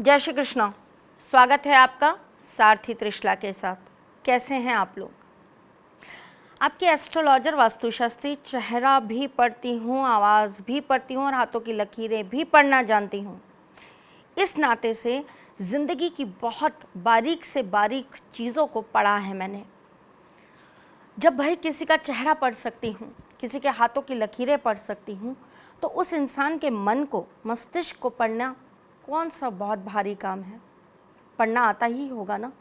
जय श्री कृष्णा। स्वागत है आपका सारथी त्रिशला के साथ। कैसे हैं आप लोग? आपकी एस्ट्रोलॉजर वास्तुशास्त्री चेहरा भी पढ़ती हूँ, आवाज़ भी पढ़ती हूँ और हाथों की लकीरें भी पढ़ना जानती हूँ। इस नाते से ज़िंदगी की बहुत बारीक से बारीक चीज़ों को पढ़ा है मैंने। जब भाई किसी का चेहरा पढ़ सकती हूँ, किसी के हाथों की लकीरें पढ़ सकती हूँ, तो उस इंसान के मन को, मस्तिष्क को पढ़ना कौन सा बहुत भारी काम है। पढ़ना आता ही होगा ना,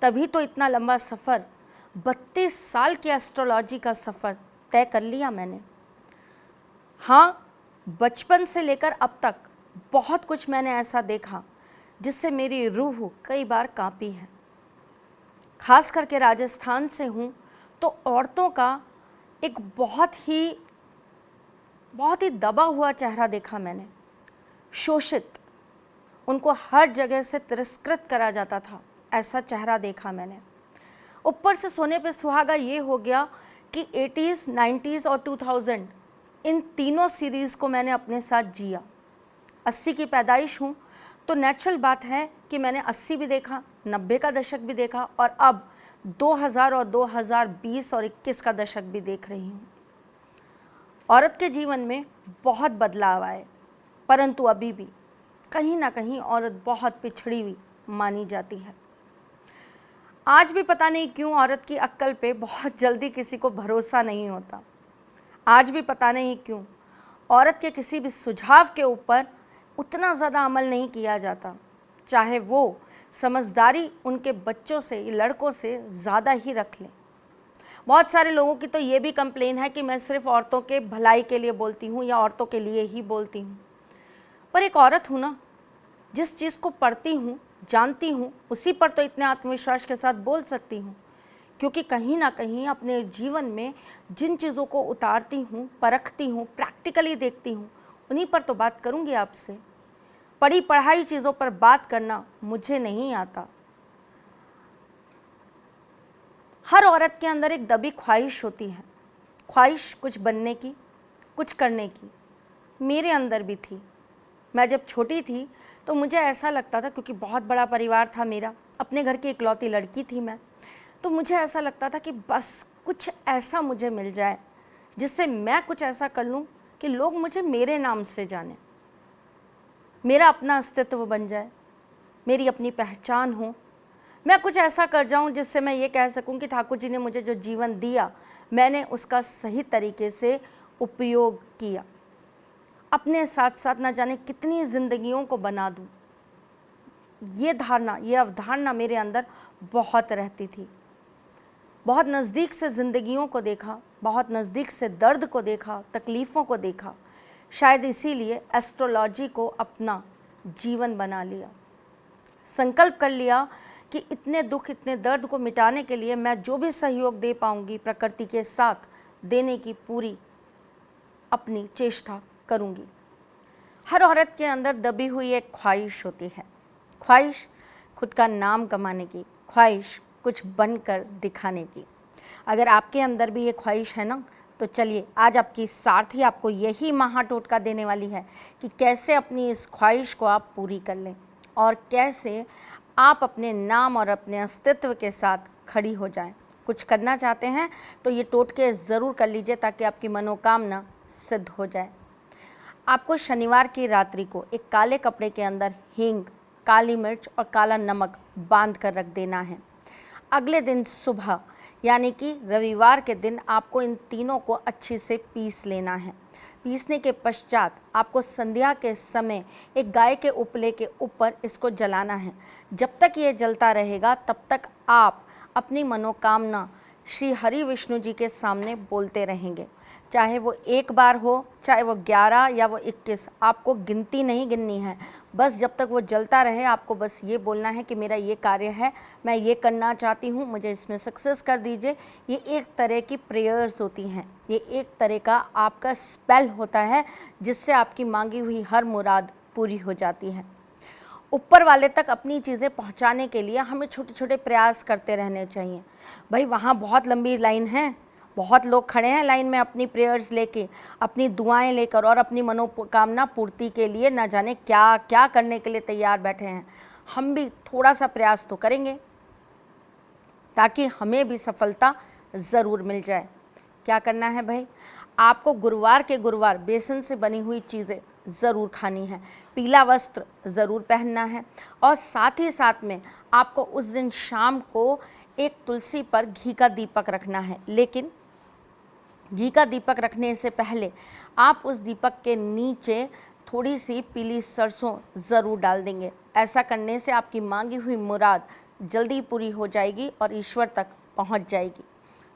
तभी तो इतना लंबा सफ़र, 32 साल की एस्ट्रोलॉजी का सफ़र तय कर लिया मैंने। हाँ, बचपन से लेकर अब तक बहुत कुछ मैंने ऐसा देखा जिससे मेरी रूह कई बार कांपी है। खास करके राजस्थान से हूँ तो औरतों का एक बहुत ही दबा हुआ चेहरा देखा मैंने। शोषित, उनको हर जगह से तिरस्कृत करा जाता था, ऐसा चेहरा देखा मैंने। ऊपर से सोने पे सुहागा ये हो गया कि 80s, 90s और 2000 इन तीनों सीरीज़ को मैंने अपने साथ जिया। 80 की पैदाइश हूँ तो नेचुरल बात है कि मैंने 80 भी देखा, 90 का दशक भी देखा और अब 2000 और 2020 और 21 का दशक भी देख रही हूँ। औरत के जीवन में बहुत बदलाव आए, परंतु अभी भी कहीं ना कहीं औरत बहुत पिछड़ी हुई मानी जाती है। आज भी पता नहीं क्यों औरत की अक्ल पे बहुत जल्दी किसी को भरोसा नहीं होता। आज भी पता नहीं क्यों औरत के किसी भी सुझाव के ऊपर उतना ज़्यादा अमल नहीं किया जाता, चाहे वो समझदारी उनके बच्चों से, लड़कों से ज़्यादा ही रख लें। बहुत सारे लोगों की तो ये भी कंप्लेन है कि मैं सिर्फ औरतों के भलाई के लिए बोलती हूँ या औरतों के लिए ही बोलती हूँ। पर एक औरत हूँ ना, जिस चीज़ को पढ़ती हूँ, जानती हूँ, उसी पर तो इतने आत्मविश्वास के साथ बोल सकती हूँ, क्योंकि कहीं ना कहीं अपने जीवन में जिन चीज़ों को उतारती हूँ, परखती हूँ, प्रैक्टिकली देखती हूँ, उन्हीं पर तो बात करूँगी आपसे। पढ़ी पढ़ाई चीज़ों पर बात करना मुझे नहीं आता। हर औरत के अंदर एक दबी ख्वाहिश होती है, ख्वाहिश कुछ बनने की, कुछ करने की। मेरे अंदर भी थी। मैं जब छोटी थी तो मुझे ऐसा लगता था, क्योंकि बहुत बड़ा परिवार था मेरा, अपने घर की इकलौती लड़की थी मैं, तो मुझे ऐसा लगता था कि बस कुछ ऐसा मुझे मिल जाए जिससे मैं कुछ ऐसा कर लूँ कि लोग मुझे मेरे नाम से जानें, मेरा अपना अस्तित्व बन जाए, मेरी अपनी पहचान हो। मैं कुछ ऐसा कर जाऊं जिससे मैं ये कह सकूं कि ठाकुर जी ने मुझे जो जीवन दिया, मैंने उसका सही तरीके से उपयोग किया। अपने साथ साथ ना जाने कितनी ज़िंदगियों को बना दूं, ये धारणा, ये अवधारणा मेरे अंदर बहुत रहती थी। बहुत नज़दीक से ज़िंदगियों को देखा, बहुत नज़दीक से दर्द को देखा, तकलीफ़ों को देखा। शायद इसीलिए एस्ट्रोलॉजी को अपना जीवन बना लिया। संकल्प कर लिया कि इतने दुख, इतने दर्द को मिटाने के लिए मैं जो भी सहयोग दे पाऊंगी प्रकृति के साथ देने की पूरी अपनी चेष्टा करूंगी। हर औरत के अंदर दबी हुई एक ख्वाहिश होती है, ख्वाहिश खुद का नाम कमाने की, ख्वाहिश कुछ बनकर दिखाने की। अगर आपके अंदर भी ये ख्वाहिश है ना, तो चलिए आज आपकी सारथी आपको यही महा टोटका देने वाली है कि कैसे अपनी इस ख्वाहिश को आप पूरी कर लें और कैसे आप अपने नाम और अपने अस्तित्व के साथ खड़ी हो जाएं। कुछ करना चाहते हैं तो ये टोटके ज़रूर कर लीजिए ताकि आपकी मनोकामना सिद्ध हो जाए। आपको शनिवार की रात्रि को एक काले कपड़े के अंदर हींग, काली मिर्च और काला नमक बांध कर रख देना है। अगले दिन सुबह यानी कि रविवार के दिन आपको इन तीनों को अच्छे से पीस लेना है। पीसने के पश्चात आपको संध्या के समय एक गाय के उपले के ऊपर इसको जलाना है। जब तक ये जलता रहेगा तब तक आप अपनी मनोकामना श्री हरि विष्णु जी के सामने बोलते रहेंगे। चाहे वो एक बार हो, चाहे वो 11 या वो 21, आपको गिनती नहीं गिननी है। बस जब तक वो जलता रहे आपको बस ये बोलना है कि मेरा ये कार्य है, मैं ये करना चाहती हूँ, मुझे इसमें सक्सेस कर दीजिए। ये एक तरह की प्रेयर्स होती हैं, ये एक तरह का आपका स्पेल होता है जिससे आपकी मांगी हुई हर मुराद पूरी हो जाती है। ऊपर वाले तक अपनी चीज़ें पहुंचाने के लिए हमें छोटे छोटे प्रयास करते रहने चाहिए। भाई वहाँ बहुत लंबी लाइन है, बहुत लोग खड़े हैं लाइन में अपनी प्रेयर्स लेके, अपनी दुआएं लेकर और अपनी मनोकामना पूर्ति के लिए न जाने क्या क्या करने के लिए तैयार बैठे हैं। हम भी थोड़ा सा प्रयास तो करेंगे ताकि हमें भी सफलता ज़रूर मिल जाए। क्या करना है भाई, आपको गुरुवार के गुरुवार बेसन से बनी हुई चीज़ें ज़रूर खानी है, पीला वस्त्र ज़रूर पहनना है और साथ ही साथ में आपको उस दिन शाम को एक तुलसी पर घी का दीपक रखना है। लेकिन घी का दीपक रखने से पहले आप उस दीपक के नीचे थोड़ी सी पीली सरसों ज़रूर डाल देंगे। ऐसा करने से आपकी मांगी हुई मुराद जल्दी पूरी हो जाएगी और ईश्वर तक पहुंच जाएगी।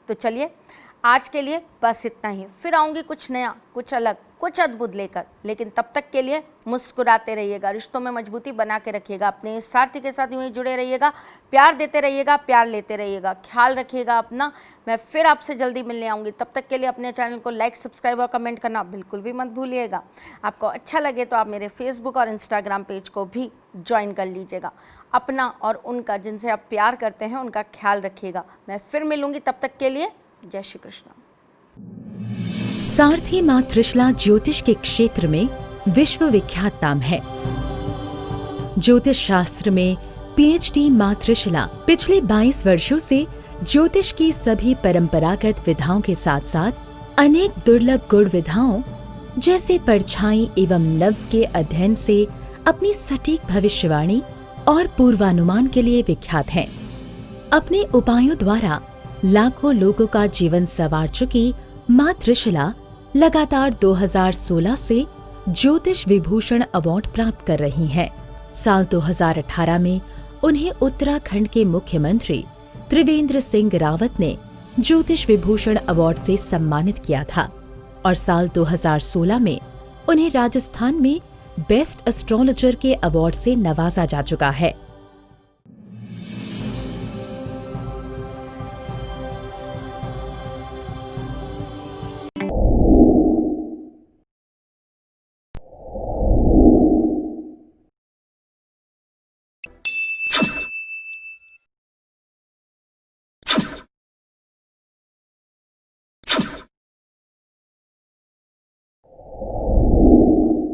तो चलिए आज के लिए बस इतना ही, फिर आऊँगी कुछ नया, कुछ अलग, कुछ अद्भुत लेकर। लेकिन तब तक के लिए मुस्कुराते रहिएगा, रिश्तों में मजबूती बना के रखिएगा, अपने इस साथी के साथ यूँ ही जुड़े रहिएगा, प्यार देते रहिएगा, प्यार लेते रहिएगा, ख्याल रखिएगा अपना। मैं फिर आपसे जल्दी मिलने आऊँगी। तब तक के लिए अपने चैनल को लाइक, सब्सक्राइब और कमेंट करना बिल्कुल भी मत भूलिएगा। आपको अच्छा लगे तो आप मेरे फेसबुक और इंस्टाग्राम पेज को भी ज्वाइन कर लीजिएगा। अपना और उनका, जिनसे आप प्यार करते हैं, उनका ख्याल रखिएगा। मैं फिर मिलूँगी, तब तक के लिए जय श्री कृष्ण। सारथी मां त्रिशला ज्योतिष के क्षेत्र में विश्व विख्यात नाम है। ज्योतिष शास्त्र में पीएचडी मां त्रिशला पिछले 22 वर्षों से ज्योतिष की सभी परंपरागत विधाओं के साथ साथ अनेक दुर्लभ गुण विधाओं जैसे परछाई एवं नव्स के अध्ययन से अपनी सटीक भविष्यवाणी और पूर्वानुमान के लिए विख्यात हैं। अपने उपायों द्वारा लाखों लोगों का जीवन संवार चुकी मां त्रिशला लगातार 2016 से ज्योतिष विभूषण अवार्ड प्राप्त कर रही हैं। साल 2018 में उन्हें उत्तराखंड के मुख्यमंत्री त्रिवेंद्र सिंह रावत ने ज्योतिष विभूषण अवार्ड से सम्मानित किया था और साल 2016 में उन्हें राजस्थान में बेस्ट एस्ट्रोलॉजर के अवार्ड से नवाजा जा चुका है।